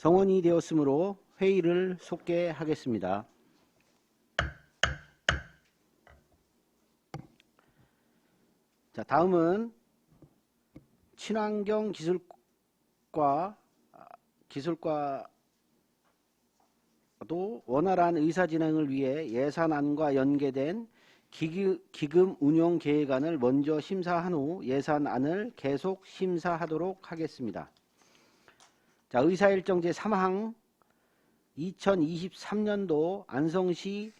성원이 되었으므로 회의를 속개하겠습니다. 자, 다음은 친환경 기술과도 원활한 의사진행을 위해 예산안과 연계된 기금 운용 계획안을 먼저 심사한 후 예산안을 계속 심사하도록 하겠습니다. 자, 의사일정 제3항 2023년도 안성시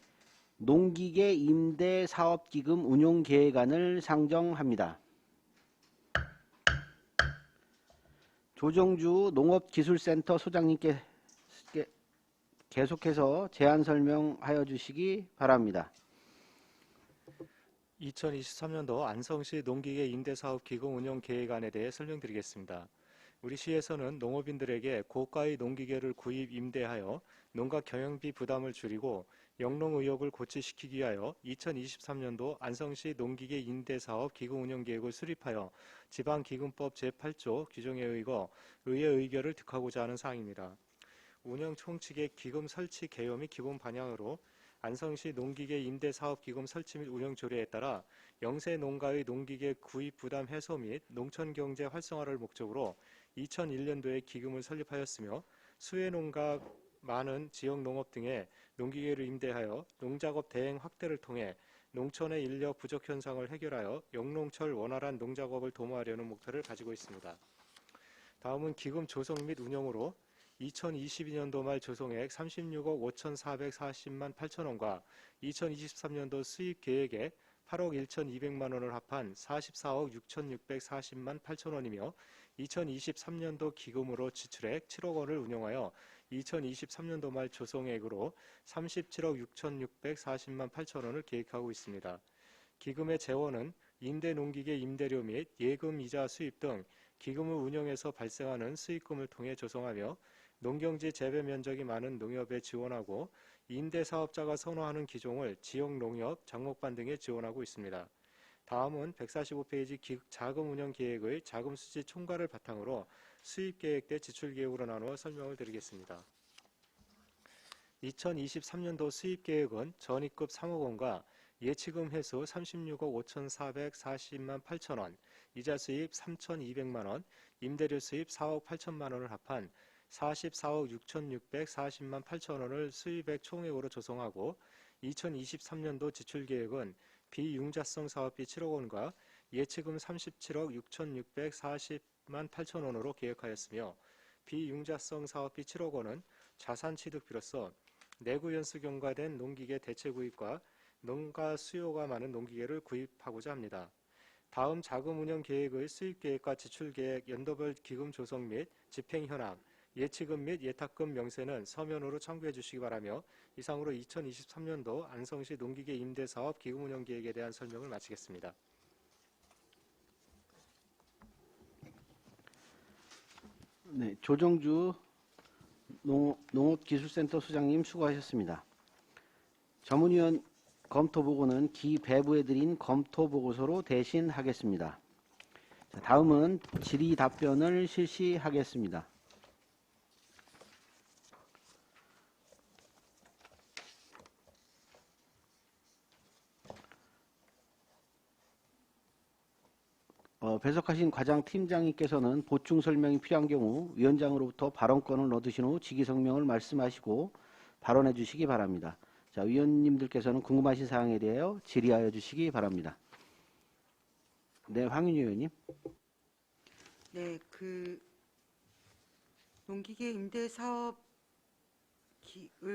농기계 임대사업기금 운용계획안을 상정합니다. 조정주 농업기술센터 소장님께 계속해서 제안 설명하여 주시기 바랍니다. 2023년도 안성시 농기계 임대사업기금 운용계획안에 대해 설명드리겠습니다. 우리 시에서는 농업인들에게 고가의 농기계를 구입 임대하여 농가 경영비 부담을 줄이고 영농 의욕을 고취시키기 위하여 2023년도 안성시 농기계 임대사업 기금 운영계획을 수립하여 지방기금법 제8조 규정에 의거 의회 의결을 득하고자 하는 사항입니다. 운영 총칙의 기금 설치 개요 및 기본 반영으로 안성시 농기계 임대사업기금 설치 및 운영 조례에 따라 영세 농가의 농기계 구입 부담 해소 및 농촌경제 활성화를 목적으로 2001년도에 기금을 설립하였으며 수혜농가 많은 지역농업 등에 농기계를 임대하여 농작업 대행 확대를 통해 농촌의 인력 부족 현상을 해결하여 영농철 원활한 농작업을 도모하려는 목표를 가지고 있습니다. 다음은 기금 조성 및 운영으로 2022년도 말 조성액 36억 5,440만 8천원과 2023년도 수입 계획액 8억 1,200만 원을 합한 44억 6,640만 8천원이며 2023년도 기금으로 지출액 7억 원을 운영하여 2023년도 말 조성액으로 37억 6,640만 8천원을 계획하고 있습니다. 기금의 재원은 임대 농기계 임대료 및 예금 이자 수입 등 기금을 운영해서 발생하는 수익금을 통해 조성하며 농경지 재배 면적이 많은 농협에 지원하고 임대사업자가 선호하는 기종을 지역농협, 장목반 등에 지원하고 있습니다. 다음은 145페이지 자금 운영 계획의 자금 수지 총괄을 바탕으로 수입 계획 대 지출 계획으로 나누어 설명을 드리겠습니다. 2023년도 수입 계획은 전입급 3억 원과 예치금 회수 36억 5,440만 8천원, 이자 수입 3,200만 원, 임대료 수입 4억 8천만 원을 합한 44억 6,640만 8천원을 수입액 총액으로 조성하고 2023년도 지출 계획은 비융자성 사업비 7억 원과 예치금 37억 6,640만 8천원으로 계획하였으며 비융자성 사업비 7억 원은 자산 취득비로서 내구 연수 경과된 농기계 대체 구입과 농가 수요가 많은 농기계를 구입하고자 합니다. 다음 자금 운영 계획의 수입 계획과 지출 계획, 연도별 기금 조성 및 집행 현황, 예치금 및 예탁금 명세는 서면으로 첨부해 주시기 바라며 이상으로 2023년도 안성시 농기계 임대사업 기금 운영 계획에 대한 설명을 마치겠습니다. 네, 조정주 농업기술센터 소장님 수고하셨습니다. 전문위원 검토 보고는 기배부에 드린 검토 보고서로 대신하겠습니다. 자, 다음은 질의 답변을 실시하겠습니다. 배석하신 과장팀장님께서는 보충 설명이 필요한 경우 위원장으로부터 발언권을 얻으신 후 직위성명을 말씀하시고 발언해 주시기 바랍니다. 자, 위원님들께서는 궁금하신 사항에 대하여 질의하여 주시기 바랍니다. 네, 황윤희 의원님. 네, 농기계 임대 사업을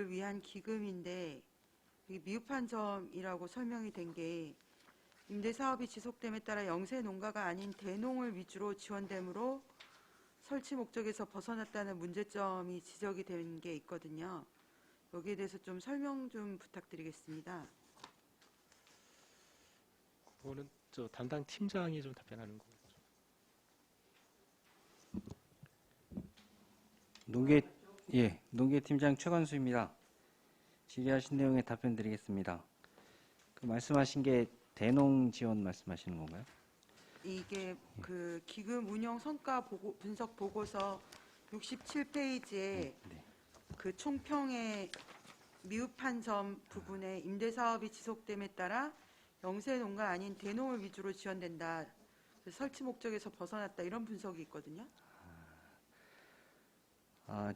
위한 기금인데 미흡한 점이라고 설명이 된 게 임대 사업이 지속됨에 따라 영세 농가가 아닌 대농을 위주로 지원되므로 설치 목적에서 벗어났다는 문제점이 지적이 된 게 있거든요. 여기에 대해서 좀 설명 좀 부탁드리겠습니다. 그거는 담당 팀장이 좀 답변하는 거죠. 농계팀장 최건수입니다. 질의하신 내용에 답변 드리겠습니다. 말씀하신 게 대농 지원 말씀하시는 건가요? 이게 기금 운영 성과 분석 보고서 67페이지에 네. 그 총평의 미흡한 점 부분에 임대사업이 지속됨에 따라 영세농가 아닌 대농을 위주로 지원된다. 그래서 설치 목적에서 벗어났다 이런 분석이 있거든요.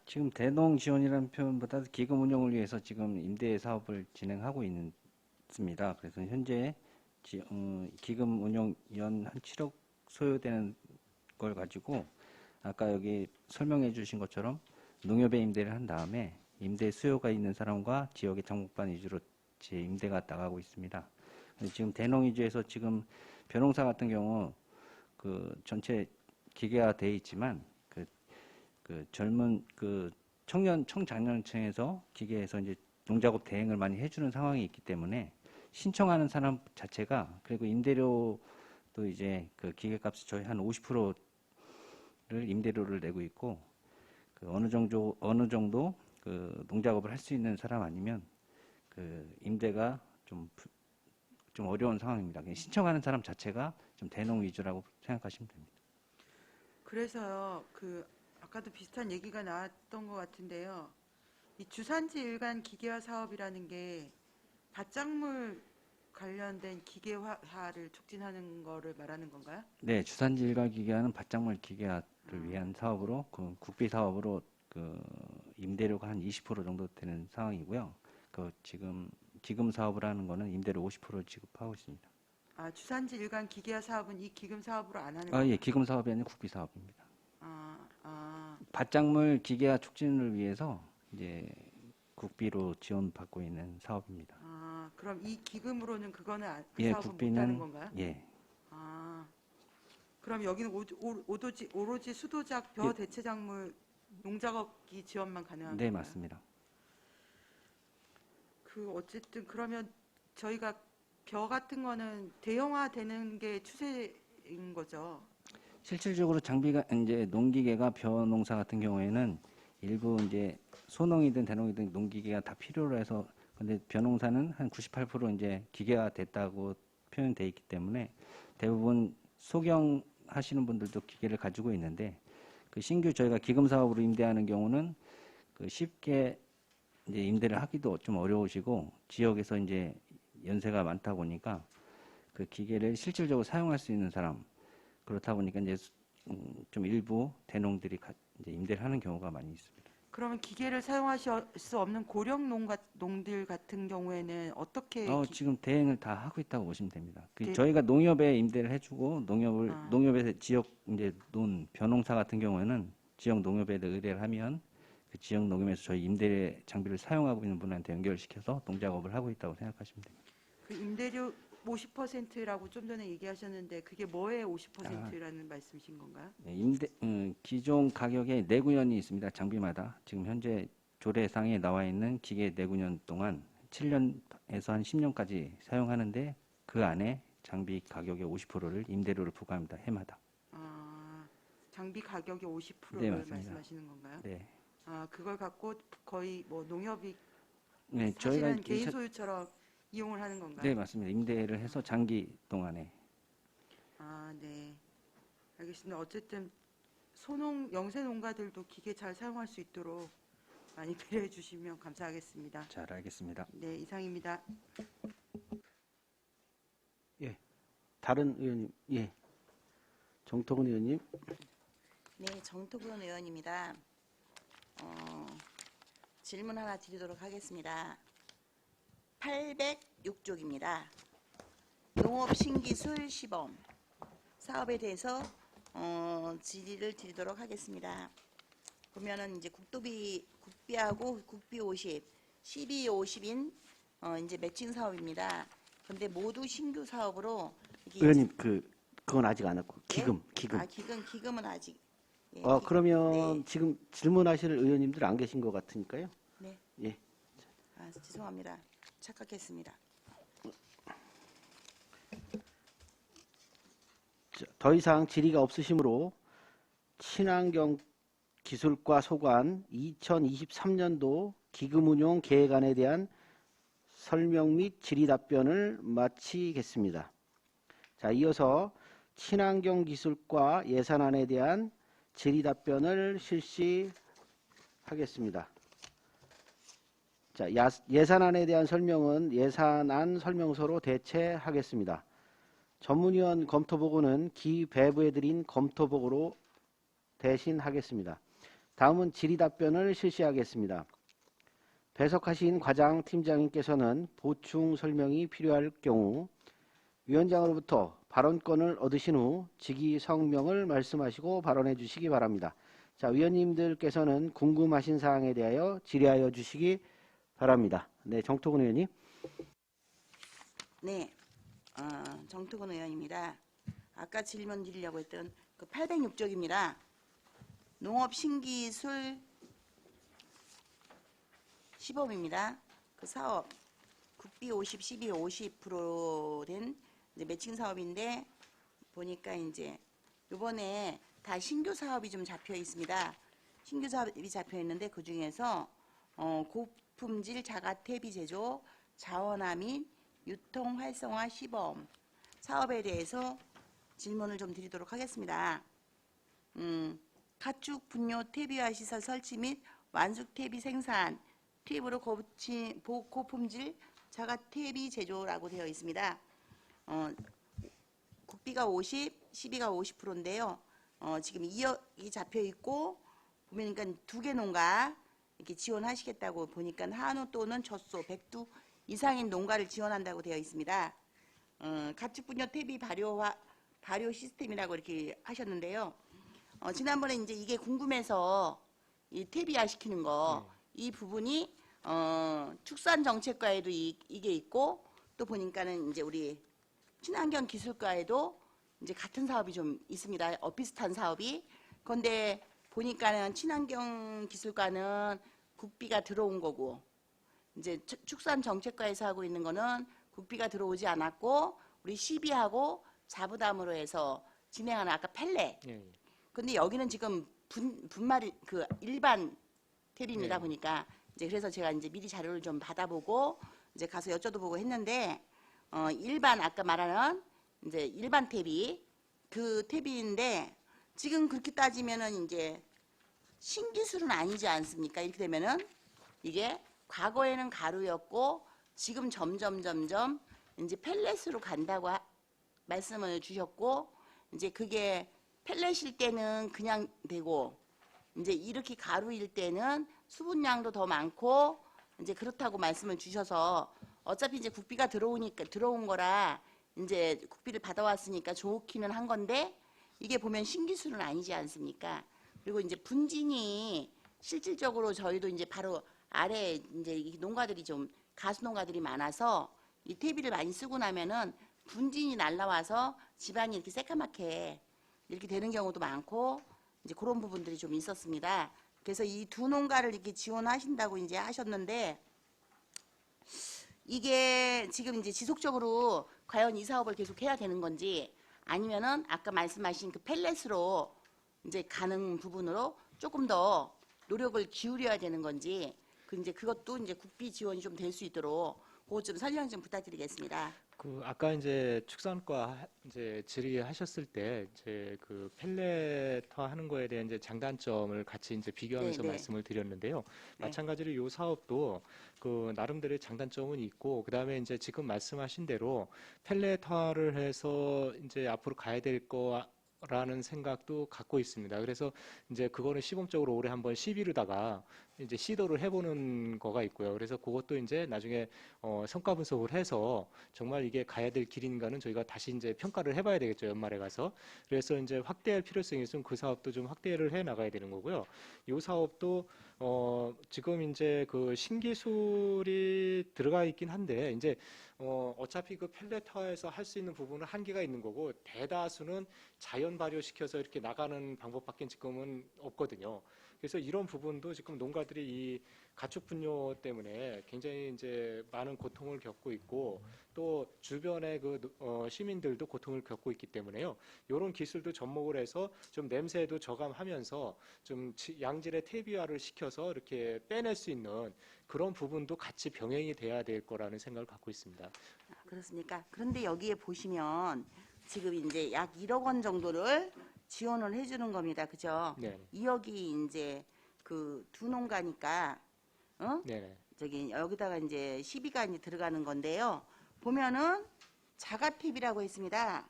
지금 대농 지원이라는 표현보다 기금 운영을 위해서 지금 임대 사업을 진행하고 있습니다. 그래서 현재 기금 운영 연 한 7억 소요되는 걸 가지고 아까 여기 설명해 주신 것처럼 농협에 임대를 한 다음에 임대 수요가 있는 사람과 지역의 장목반 위주로 재임대가 나가고 있습니다. 지금 대농 위주에서 지금 벼농사 같은 경우 그 전체 기계화되어 있지만 그 젊은 그 청장년층에서 기계에서 이제 농작업 대행을 많이 해주는 상황이 있기 때문에 신청하는 사람 자체가 그리고 임대료도 이제 그 기계값이 저희 한 50%를 임대료를 내고 있고 그 어느 정도 그 농작업을 할 수 있는 사람 아니면 그 임대가 좀 어려운 상황입니다. 신청하는 사람 자체가 좀 대농 위주라고 생각하시면 됩니다. 그래서요, 그 아까도 비슷한 얘기가 나왔던 것 같은데요. 이 주산지 일간 기계화 사업이라는 게 밭작물 관련된 기계화를 촉진하는 거를 말하는 건가요? 네, 주산지 일괄 기계화는 밭작물 기계화를 위한 사업으로 그 국비 사업으로 그 임대료가 한 20% 정도 되는 상황이고요. 그 지금 기금 사업을 하는 거는 임대료 50% 지급하고 있습니다. 주산지 일간 기계화 사업은 이 기금 사업으로 안 하는 예, 건가요? 기금 사업이 아니라 국비 사업입니다. 아, 밭작물 기계화 촉진을 위해서 이제 국비로 지원받고 있는 사업입니다. 그럼 이 기금으로는 그거는 그 예, 사업은 못 하는 건가요? 예, 그럼 여기는 오로지 수도작 벼 예. 대체작물 농작업기 지원만 가능한 네, 건가요? 맞습니다. 그 어쨌든 그러면 저희가 벼 같은 거는 대형화되는 게 추세인 거죠. 실질적으로 장비가 이제 농기계가 벼농사 같은 경우에는 일부 이제 소농이든 대농이든 농기계가 다 필요로 해서 근데 벼농사는 한 98% 이제 기계화 됐다고 표현돼 있기 때문에 대부분 소경하시는 분들도 기계를 가지고 있는데 그 신규 저희가 기금 사업으로 임대하는 경우는 그 쉽게 이제 임대를 하기도 좀 어려우시고 지역에서 이제 연세가 많다 보니까 그 기계를 실질적으로 사용할 수 있는 사람 그렇다 보니까 이제 좀 일부 대농들이 이제 임대를 하는 경우가 많이 있습니다. 그러면 기계를 사용하실 수 없는 고령 농들 같은 경우에는 어떻게 지금 대행을 다 하고 있다고 보시면 됩니다. 네. 저희가 농협에 임대를 해주고 농협에서 지역 이제 벼농사 같은 경우에는 지역 농협에 의뢰를 하면 그 지역 농협에서 저희 임대 장비를 사용하고 있는 분한테 연결시켜서 농작업을 하고 있다고 생각하시면 됩니다. 그 임대료 50%라고 좀 전에 얘기하셨는데 그게 뭐의 50%라는 말씀이신 건가요? 네, 기존 가격에 내구년이 있습니다. 장비마다 지금 현재 조례상에 나와 있는 기계 내구년 동안 7년에서 한 10년까지 사용하는데 그 안에 장비 가격의 50%를 임대료를 부과합니다. 해마다. 장비 가격의 50%를 네, 맞습니다. 말씀하시는 건가요? 네. 그걸 갖고 거의 뭐 농협이 네, 사실은 개인 소유처럼 이용을 하는 건가요? 네, 맞습니다. 임대를 해서 장기 동안에. 네. 알겠습니다. 어쨌든 영세 농가들도 기계 잘 사용할 수 있도록 많이 배려해 주시면 감사하겠습니다. 잘 알겠습니다. 네, 이상입니다. 예. 다른 의원님, 예. 정토근 의원님. 네, 정토근 의원입니다. 질문 하나 드리도록 하겠습니다. 806쪽입니다. 농업 신기술 시범 사업에 대해서 질의를 드리도록 하겠습니다. 보면은 이제 국비하고 국비 50, 12, 50인 이제 매칭 사업입니다. 그런데 모두 신규 사업으로 의원님 그건 아직 안 왔고 기금. 기금은 아직. 예, 그러면 네. 지금 질문하실 의원님들 안 계신 것 같으니까요. 네. 예. 죄송합니다. 착각했습니다. 더 이상 질의가 없으시므로 친환경 기술과 소관 2023년도 기금운용 계획안에 대한 설명 및 질의 답변을 마치겠습니다. 자, 이어서 친환경 기술과 예산안에 대한 질의답변을 실시하겠습니다. 자, 예산안에 대한 설명은 예산안 설명서로 대체하겠습니다. 전문위원 검토보고는 기배부해드린 검토보고로 대신하겠습니다. 다음은 질의답변을 실시하겠습니다. 배석하신 과장 팀장님께서는 보충 설명이 필요할 경우 위원장으로부터 발언권을 얻으신 후 직위 성명을 말씀하시고 발언해 주시기 바랍니다. 자, 위원님들께서는 궁금하신 사항에 대하여 질의하여 주시기 바랍니다. 네, 정토근 의원님. 네, 정토근 의원입니다. 아까 질문 드리려고 했던 그 806쪽입니다. 농업 신기술 시범입니다. 그 사업 국비 50, 12, 50% 된 이제 매칭 사업인데 보니까 이제 이번에 다 신규 사업이 좀 잡혀 있습니다. 신규 사업이 잡혀 있는데 그 중에서 고품질 자가 퇴비 제조, 자원화 및 유통 활성화 시범 사업에 대해서 질문을 좀 드리도록 하겠습니다. 가축 분뇨 퇴비화 시설 설치 및 완숙 퇴비 생산, 투입으로 고품질 자가 퇴비 제조라고 되어 있습니다. 국비가 50, 시비가 50%인데요. 지금 2억이 잡혀 있고 보니까 두 개 농가 이렇게 지원하시겠다고 보니까 한우 또는 젖소, 백두 이상인 농가를 지원한다고 되어 있습니다. 가축 분뇨 퇴비 발효 시스템이라고 이렇게 하셨는데요. 지난번에 이제 이게 궁금해서 이 퇴비화 시키는 거, 이 부분이 축산정책과에도 이게 있고 또 보니까는 이제 우리 친환경 기술과에도 이제 같은 사업이 좀 있습니다. 비슷한 사업이. 그런데 보니까는 친환경 기술과는 국비가 들어온 거고 이제 축산정책과에서 하고 있는 거는 국비가 들어오지 않았고 우리 시비하고 자부담으로 해서 진행하는 아까 펠렛. 근데 여기는 지금 분말이 그 일반 탭입니다. 보니까 이제 그래서 제가 이제 미리 자료를 좀 받아보고 이제 가서 여쭤보고 했는데 일반 아까 말하는 이제 일반 탭이 그 탭인데 지금 그렇게 따지면은 이제 신기술은 아니지 않습니까? 이렇게 되면은 이게 과거에는 가루였고 지금 점점 이제 펠렛으로 간다고 말씀을 주셨고 이제 그게 펠렛일 때는 그냥 되고 이제 이렇게 가루일 때는 수분량도 더 많고 이제 그렇다고 말씀을 주셔서 어차피 이제 국비가 들어온 거라 이제 국비를 받아왔으니까 좋기는 한 건데 이게 보면 신기술은 아니지 않습니까? 그리고 이제 분진이 실질적으로 저희도 이제 바로 아래 이제 이 농가들이 좀 가수 농가들이 많아서 이 퇴비를 많이 쓰고 나면은 분진이 날라와서 집안이 이렇게 새까맣게 이렇게 되는 경우도 많고 이제 그런 부분들이 좀 있었습니다. 그래서 이 두 농가를 이렇게 지원하신다고 이제 하셨는데 이게 지금 이제 지속적으로 과연 이 사업을 계속 해야 되는 건지 아니면은 아까 말씀하신 그 펠렛으로 이제 가는 부분으로 조금 더 노력을 기울여야 되는 건지 그 이제 그것도 이제 국비 지원이 좀 될 수 있도록 그것 좀 설명 좀 부탁드리겠습니다. 그 아까 이제 축산과 이제 질의하셨을 때 이제 그 펠렛화 하는 거에 대한 이제 장단점을 같이 이제 비교하면서 네. 말씀을 드렸는데요. 네. 마찬가지로 이 사업도 그 나름대로의 장단점은 있고 그다음에 이제 지금 말씀하신 대로 펠렛화를 해서 이제 앞으로 가야 될 거라는 생각도 갖고 있습니다. 그래서 이제 그거는 시범적으로 올해 한번 시비르다가 이제 시도를 해보는 거가 있고요. 그래서 그것도 이제 나중에 성과 분석을 해서 정말 이게 가야 될 길인가는 저희가 다시 이제 평가를 해봐야 되겠죠. 연말에 가서. 그래서 이제 확대할 필요성이 있으면 그 사업도 좀 확대를 해 나가야 되는 거고요. 이 사업도 지금 이제 그 신기술이 들어가 있긴 한데 이제 어차피 그 펠렛화에서 할 수 있는 부분은 한계가 있는 거고 대다수는 자연 발효시켜서 이렇게 나가는 방법밖에 지금은 없거든요. 그래서 이런 부분도 지금 농가들이 이 가축 분뇨 때문에 굉장히 이제 많은 고통을 겪고 있고 또 주변의 그 시민들도 고통을 겪고 있기 때문에요. 이런 기술도 접목을 해서 좀 냄새도 저감하면서 좀 양질의 퇴비화를 시켜서 이렇게 빼낼 수 있는 그런 부분도 같이 병행이 돼야 될 거라는 생각을 갖고 있습니다. 그렇습니까? 그런데 여기에 보시면 지금 이제 약 1억 원 정도를 지원을 해주는 겁니다. 그죠? 네. 2억이 이제 그 두 농가니까, 어? 네네. 저기 여기다가 이제 12가 이제 들어가는 건데요. 보면은 자가탭이라고 했습니다.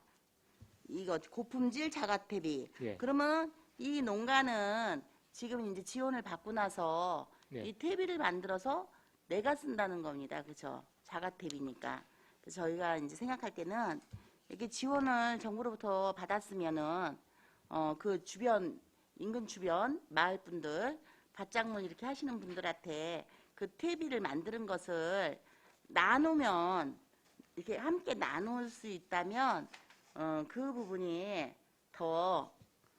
이거 고품질 자가탭이. 예. 그러면 이 농가는 지금 이제 지원을 받고 나서 네. 이 퇴비를 만들어서 내가 쓴다는 겁니다. 그죠? 자가탭이니까. 그래서 저희가 이제 생각할 때는 이렇게 지원을 정부로부터 받았으면은 그 주변 인근 주변 마을 분들 밭작물 이렇게 하시는 분들한테 그 퇴비를 만드는 것을 나누면 이렇게 함께 나눌 수 있다면 그 부분이 더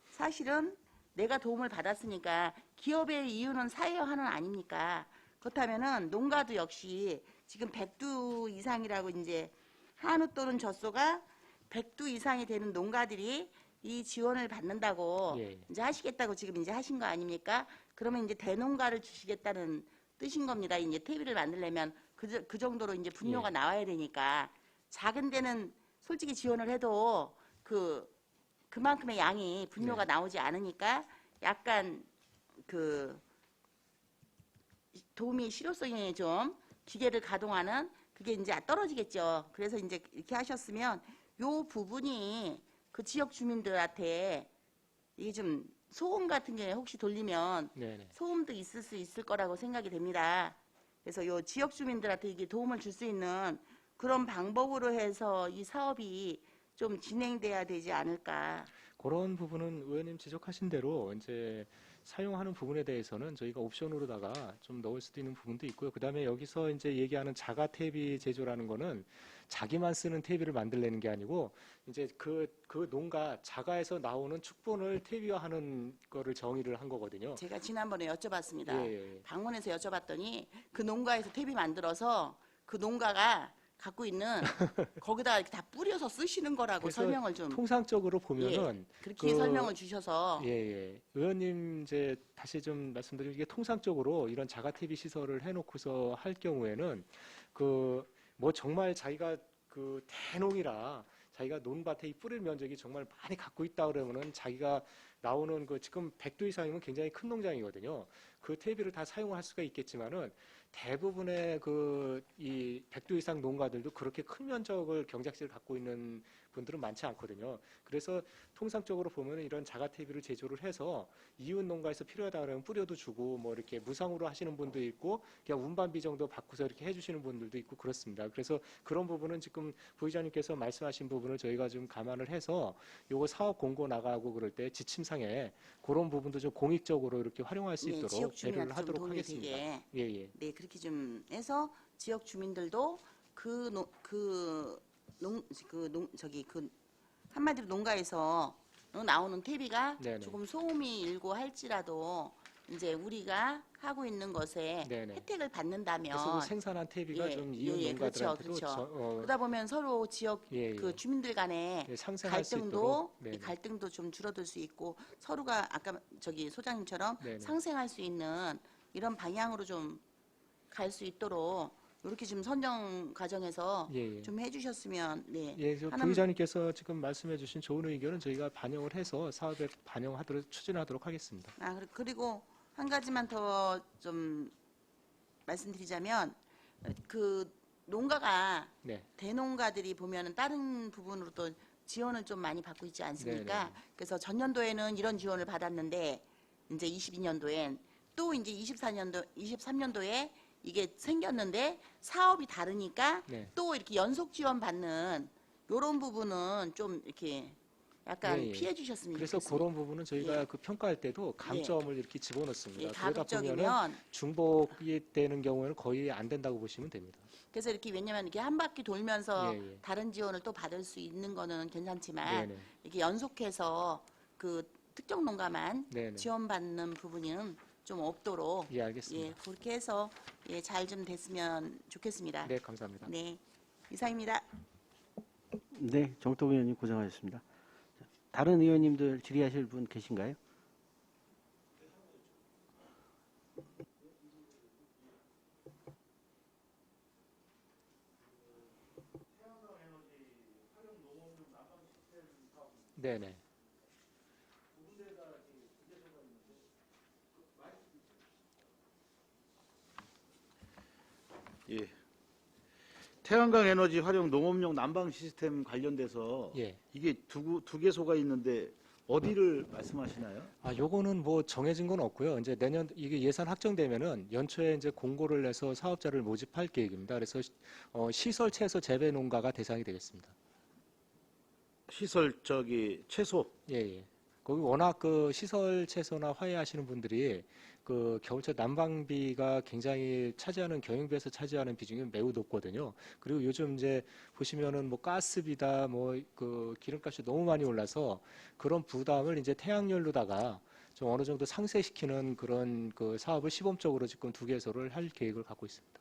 사실은 내가 도움을 받았으니까 기업의 이유는 사회화는 아닙니까? 그렇다면은 농가도 역시 지금 100두 이상이라고 이제 한우 또는 젖소가 100두 이상이 되는 농가들이 이 지원을 받는다고 예. 이제 하시겠다고 지금 이제 하신 거 아닙니까? 그러면 이제 대농가를 주시겠다는 뜻인 겁니다. 이제 퇴비를 만들려면 그 정도로 이제 분뇨가 예. 나와야 되니까 작은 데는 솔직히 지원을 해도 그만큼의 양이 분뇨가 네. 나오지 않으니까 약간 그 도움이 실효성이 좀 기계를 가동하는 그게 이제 떨어지겠죠. 그래서 이제 이렇게 하셨으면 요 부분이 그 지역 주민들한테 이게 좀 소음 같은 게 혹시 돌리면 네네. 소음도 있을 수 있을 거라고 생각이 됩니다. 그래서 요 지역 주민들한테 이게 도움을 줄 수 있는 그런 방법으로 해서 이 사업이 좀 진행돼야 되지 않을까. 그런 부분은 의원님 지적하신 대로 이제 사용하는 부분에 대해서는 저희가 옵션으로다가 좀 넣을 수도 있는 부분도 있고요. 그다음에 여기서 이제 얘기하는 자가 퇴비 제조라는 거는 자기만 쓰는 퇴비를 만들려는 게 아니고 이제 그 농가 자가에서 나오는 축분을 퇴비화하는 거를 정의를 한 거거든요. 제가 지난번에 여쭤봤습니다. 예. 방문해서 여쭤봤더니 그 농가에서 퇴비 만들어서 그 농가가 갖고 있는 거기다 이렇게 다 뿌려서 쓰시는 거라고 그래서 설명을 좀 통상적으로 보면은 그렇게 설명을 주셔서 예. 의원님 이제 다시 좀 말씀드리면 이게 통상적으로 이런 자가 퇴비 시설을 해놓고서 할 경우에는 그 뭐 정말 자기가 그 대농이라 자기가 논밭에 이 뿌릴 면적이 정말 많이 갖고 있다 그러면은 자기가 나오는 그 지금 100도 이상이면 굉장히 큰 농장이거든요. 그 퇴비를 다 사용할 수가 있겠지만은 대부분의 이 100도 이상 농가들도 그렇게 큰 면적을 경작지를 갖고 있는 분들은 많지 않거든요. 그래서 통상적으로 보면 이런 자가 퇴비를 제조를 해서 이웃 농가에서 필요하다 그러면 뿌려도 주고 뭐 이렇게 무상으로 하시는 분도 있고 그냥 운반비 정도 받고서 이렇게 해주시는 분들도 있고 그렇습니다. 그래서 그런 부분은 지금 부의장님께서 말씀하신 부분을 저희가 좀 감안을 해서 요거 사업 공고 나가고 그럴 때 지침상에 그런 부분도 좀 공익적으로 이렇게 활용할 수 네, 있도록 지역 배려를 주민한테 좀 하도록 도움이 하겠습니다. 되게 예. 네 그렇게 좀 해서 지역 주민들도 한마디로 농가에서 나오는 퇴비가 네네. 조금 소음이 일고 할지라도 이제 우리가 하고 있는 것에 네네. 혜택을 받는다면 그래서 그 생산한 퇴비가 예, 좀 이웃 예, 농가들한테도 그렇죠. 그러다 보면 서로 지역 예. 그 주민들 간에 예, 상생할 수 있도록 네네. 갈등도 좀 줄어들 수 있고 서로가 아까 저기 소장님처럼 네네. 상생할 수 있는 이런 방향으로 좀 갈 수 있도록 이렇게 좀 선정 과정에서 예. 좀 해주셨으면 네. 예, 부의장님께서 지금 말씀해주신 좋은 의견은 저희가 반영을 해서 사업에 반영하도록 추진하도록 하겠습니다. 그리고 한 가지만 더 좀 말씀드리자면 그 농가가 네. 대농가들이 보면은 다른 부분으로 또 지원을 좀 많이 받고 있지 않습니까? 네네. 그래서 전년도에는 이런 지원을 받았는데 이제 22년도엔 또 이제 23년도에 이게 생겼는데 사업이 다르니까 네. 또 이렇게 연속 지원 받는 요런 부분은 좀 이렇게 약간 예. 피해 주셨으면 그래서 좋겠습니다. 그런 부분은 저희가 그 평가할 때도 감점을 이렇게 집어넣습니다. 예, 그러다 보면은 가급적이면 중복이 되는 경우에는 거의 안 된다고 보시면 됩니다. 그래서 이렇게 왜냐면 이렇게 한 바퀴 돌면서 예. 다른 지원을 또 받을 수 있는 거는 괜찮지만 네네. 이렇게 연속해서 그 특정 농가만 네네. 지원받는 부분은 좀 없도록 예, 알겠습니다. 예, 그렇게 해서 예, 잘 좀 됐으면 좋겠습니다. 네, 감사합니다. 네, 이상입니다. 네, 정토부 의원님 고생하셨습니다. 자, 다른 의원님들 질의하실 분 계신가요? 네네. 예. 태양광 에너지 활용 농업용 난방 시스템 관련돼서 예. 이게 두 개소가 있는데 어디를 말씀하시나요? 요거는 뭐 정해진 건 없고요. 이제 내년 이게 예산 확정되면은 연초에 이제 공고를 내서 사업자를 모집할 계획입니다. 그래서 시설 채소 재배 농가가 대상이 되겠습니다. 시설 채소. 예, 예. 거기 워낙 그 시설 채소나 화훼하시는 분들이 그 겨울철 난방비가 굉장히 차지하는 경영비에서 차지하는 비중이 매우 높거든요. 그리고 요즘 이제 보시면은 뭐 가스비다 뭐 그 기름값이 너무 많이 올라서 그런 부담을 이제 태양열로다가 좀 어느 정도 상쇄시키는 그런 그 사업을 시범적으로 지금 2개소를 할 계획을 갖고 있습니다.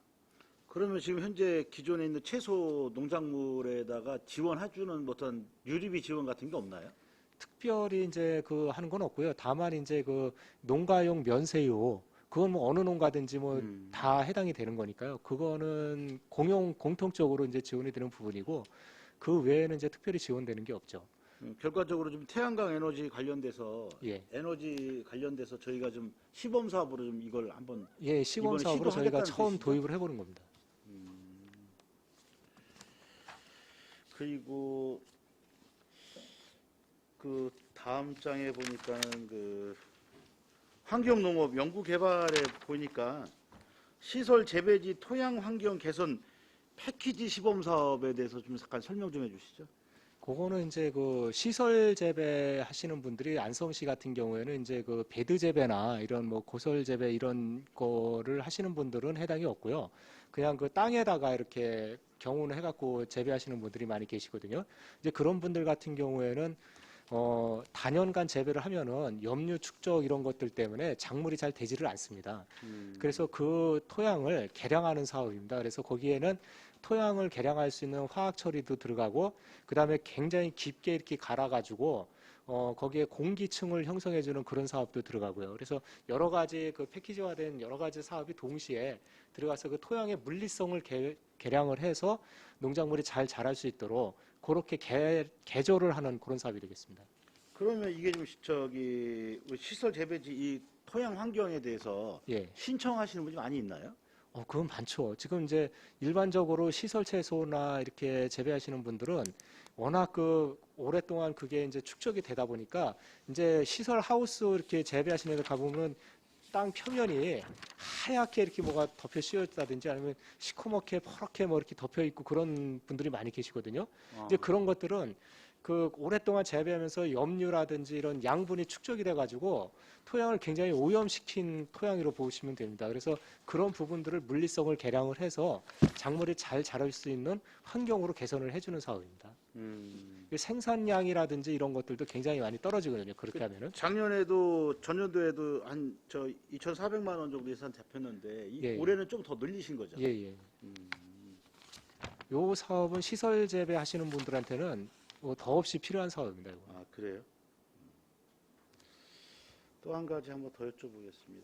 그러면 지금 현재 기존에 있는 채소 농작물에다가 지원해주는 어떤 유리비 지원 같은 게 없나요? 특별히 이제 그 하는 건 없고요. 다만 이제 그 농가용 면세유 그건 뭐 어느 농가든지 뭐 다 해당이 되는 거니까요. 그거는 공통적으로 이제 지원이 되는 부분이고 그 외에는 이제 특별히 지원되는 게 없죠. 결과적으로 좀 태양광 에너지 관련돼서 예. 에너지 관련돼서 저희가 좀 시범 사업으로 좀 이걸 한번 예, 시범 이번에 사업으로 저희가 시도하겠다는 처음 뜻이죠? 도입을 해보는 겁니다. 그리고 그 다음 장에 보니까는 그 환경농업 연구개발에 보니까 시설 재배지 토양 환경 개선 패키지 시범 사업에 대해서 좀 잠깐 설명 좀 해주시죠. 그거는 이제 그 시설 재배 하시는 분들이 안성시 같은 경우에는 이제 그 배드 재배나 이런 뭐 고설 재배 이런 거를 하시는 분들은 해당이 없고요. 그냥 그 땅에다가 이렇게 경운을 해갖고 재배하시는 분들이 많이 계시거든요. 이제 그런 분들 같은 경우에는 단연간 재배를 하면은 염류 축적 이런 것들 때문에 작물이 잘 되지를 않습니다. 그래서 그 토양을 개량하는 사업입니다. 그래서 거기에는 토양을 개량할 수 있는 화학 처리도 들어가고 그다음에 굉장히 깊게 이렇게 갈아가지고 거기에 공기층을 형성해주는 그런 사업도 들어가고요. 그래서 여러 가지 그 패키지화된 여러 가지 사업이 동시에 들어가서 그 토양의 물리성을 개량을 해서 농작물이 잘 자랄 수 있도록 그렇게 개조를 하는 그런 사업이 되겠습니다. 그러면 이게 좀 시설 재배지 이 토양 환경에 대해서 예. 신청하시는 분이 많이 있나요? 그건 많죠. 지금 이제 일반적으로 시설 채소나 이렇게 재배하시는 분들은 워낙 그 오랫동안 그게 이제 축적이 되다 보니까 이제 시설 하우스 이렇게 재배하시는 데 가보면 땅 표면이 하얗게 이렇게 뭐가 덮여 씌웠다든지 아니면 시커멓게 퍼렇게 뭐 이렇게 덮여 있고 그런 분들이 많이 계시거든요. 이제 그런 것들은 그 오랫동안 재배하면서 염류라든지 이런 양분이 축적이 돼가지고 토양을 굉장히 오염시킨 토양으로 보시면 됩니다. 그래서 그런 부분들을 물리성을 개량을 해서 작물이 잘 자랄 수 있는 환경으로 개선을 해주는 사업입니다. 생산량이라든지 이런 것들도 굉장히 많이 떨어지거든요. 그렇게 하면은. 작년에도 전년도에도 한 2,400만 원 정도 예산 잡혔는데 예. 올해는 좀 더 늘리신 거죠? 예, 예. 요 사업은 시설 재배하시는 분들한테는 더없이 필요한 사업입니다. 이거. 아, 그래요? 또 한 가지 한번 더 여쭤보겠습니다.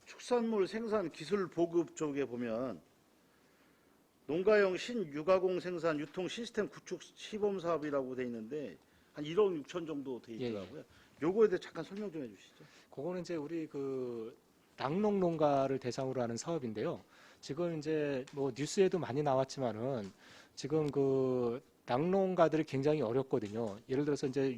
축산물 생산 기술 보급 쪽에 보면 농가용 신유가공 생산 유통 시스템 구축 시범 사업이라고 돼 있는데 한 1억 6천 정도 돼 있더라고요. 요거에 대해 잠깐 설명 좀 해주시죠. 그거는 이제 우리 그 낙농 농가를 대상으로 하는 사업인데요. 지금 이제 뭐 뉴스에도 많이 나왔지만은 지금 그 낙농가들이 굉장히 어렵거든요. 예를 들어서 이제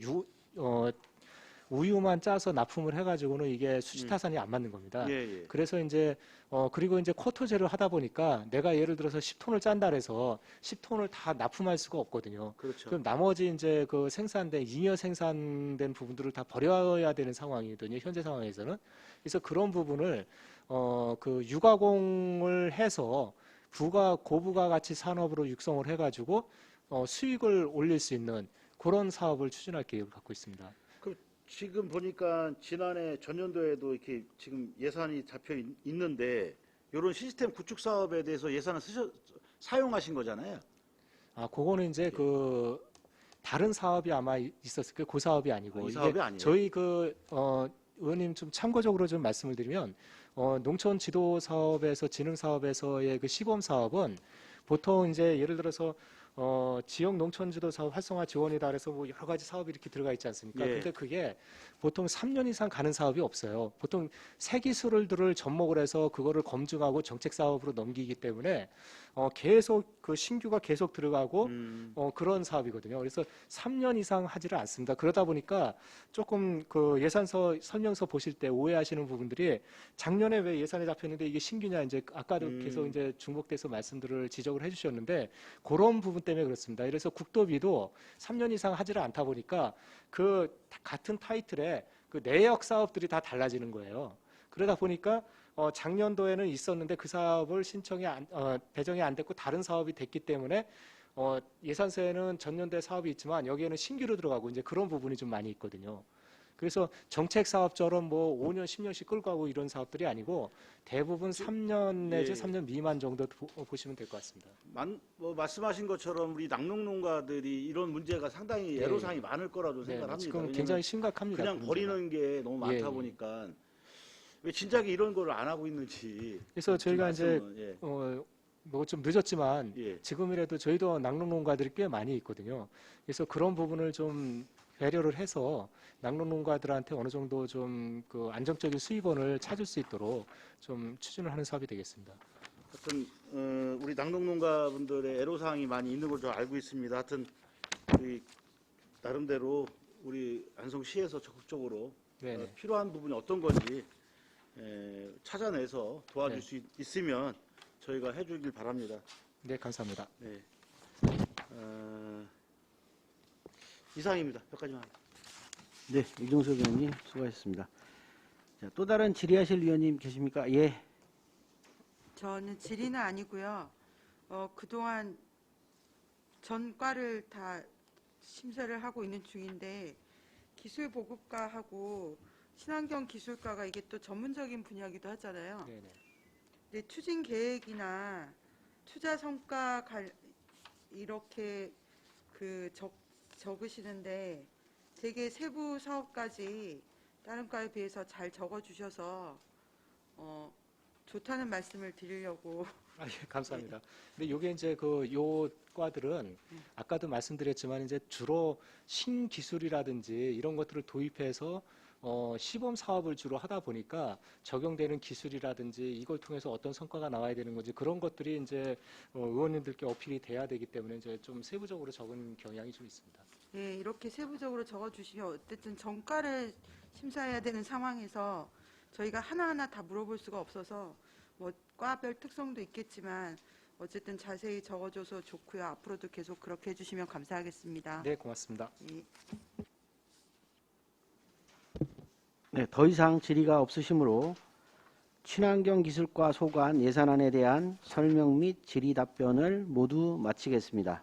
우유만 짜서 납품을 해가지고는 이게 수지타산이 안 맞는 겁니다. 예, 예. 그래서 이제 그리고 이제 쿼터제를 하다 보니까 내가 예를 들어서 10톤을 짠다 해서 10톤을 다 납품할 수가 없거든요. 그렇죠. 그럼 나머지 이제 그 잉여 생산된 부분들을 다 버려야 되는 상황이거든요. 현재 상황에서는. 그래서 그런 부분을 그 유가공을 해서 고부가 가치 산업으로 육성을 해가지고 수익을 올릴 수 있는 그런 사업을 추진할 계획을 갖고 있습니다. 지금 보니까 지난해 전년도에도 이렇게 지금 예산이 잡혀 있는데 이런 시스템 구축 사업에 대해서 예산을 사용하신 거잖아요. 그거는 이제 그 다른 사업이 아마 있었을 거예요. 그 사업이 아니고 이 사업이 아니에요? 저희 의원님 좀 참고적으로 좀 말씀을 드리면 농촌 지도 사업에서 진흥 사업에서의 그 시범 사업은 보통 이제 예를 들어서 지역 농촌지도 사업 활성화 지원이다 그래서 뭐 여러 가지 사업이 이렇게 들어가 있지 않습니까? 예. 근데 그게 보통 3년 이상 가는 사업이 없어요. 보통 새 기술들을 접목을 해서 그거를 검증하고 정책 사업으로 넘기기 때문에 계속 그 신규가 계속 들어가고 그런 사업이거든요. 그래서 3년 이상 하지를 않습니다. 그러다 보니까 조금 그 예산서 설명서 보실 때 오해하시는 부분들이 작년에 왜 예산에 잡혔는데 이게 신규냐 이제 아까도 계속 이제 중복돼서 말씀들을 지적을 해주셨는데 그런 부분 때문에 그렇습니다. 그래서 국도비도 3년 이상 하지를 않다 보니까 그 같은 타이틀에 그 내역 사업들이 다 달라지는 거예요. 그러다 보니까 작년도에는 있었는데 그 사업을 배정이 안 됐고 다른 사업이 됐기 때문에 예산서에는 전년도에 사업이 있지만 여기에는 신규로 들어가고 이제 그런 부분이 좀 많이 있거든요. 그래서 정책 사업처럼 뭐 5년, 10년씩 끌고 가고 이런 사업들이 아니고 대부분 3년 내지 예. 3년 미만 정도 보시면 될 것 같습니다. 뭐 말씀하신 것처럼 우리 낙농농가들이 이런 문제가 상당히 네. 애로사항이 많을 거라도 네, 생각합니다. 지금 왜냐면 굉장히 심각합니다. 그냥 그 문제가. 버리는 게 너무 많다 예, 예. 보니까 왜 진작에 이런 걸 안 하고 있는지. 그래서 저희가 이제 말씀은, 예. 뭐 좀 늦었지만 예. 지금이라도 저희도 낙농농가들이 꽤 많이 있거든요. 그래서 그런 부분을 좀 배려를 해서 낙농농가들한테 어느 정도 좀 그 안정적인 수입원을 찾을 수 있도록 좀 추진을 하는 사업이 되겠습니다. 하여튼 우리 낙농농가분들의 애로사항이 많이 있는 걸 좀 알고 있습니다. 하여튼 나름대로 우리 안성시에서 적극적으로 네네. 필요한 부분이 어떤 건지 찾아내서 도와줄 네. 수 있으면 저희가 해주길 바랍니다. 네, 감사합니다. 네. 이상입니다. 몇 가지만. 네, 이종석 의원님 수고하셨습니다. 자, 또 다른 질의하실 위원님 계십니까? 예. 저는 질의는 아니고요. 그동안 전과를 다 심사를 하고 있는 중인데 기술 보급과하고 친환경 기술과가 이게 또 전문적인 분야이기도 하잖아요. 네네. 근데 추진 계획이나 투자 성과 이렇게 적으시는데 되게 세부 사업까지 다른 과에 비해서 잘 적어주셔서 좋다는 말씀을 드리려고. 아, 예, 감사합니다. 근데 요게 이제 요 과들은 아까도 말씀드렸지만 이제 주로 신기술이라든지 이런 것들을 도입해서 시범 사업을 주로 하다 보니까 적용되는 기술이라든지 이걸 통해서 어떤 성과가 나와야 되는 건지 그런 것들이 이제 의원님들께 어필이 돼야 되기 때문에 이제 좀 세부적으로 적은 경향이 좀 있습니다. 네, 이렇게 세부적으로 적어주시면 어쨌든 정가를 심사해야 되는 상황에서 저희가 하나하나 다 물어볼 수가 없어서 뭐 과별 특성도 있겠지만 어쨌든 자세히 적어줘서 좋고요. 앞으로도 계속 그렇게 해주시면 감사하겠습니다. 네, 고맙습니다. 예. 네, 더 이상 질의가 없으시므로 친환경기술과 소관 예산안에 대한 설명 및 질의 답변을 모두 마치겠습니다.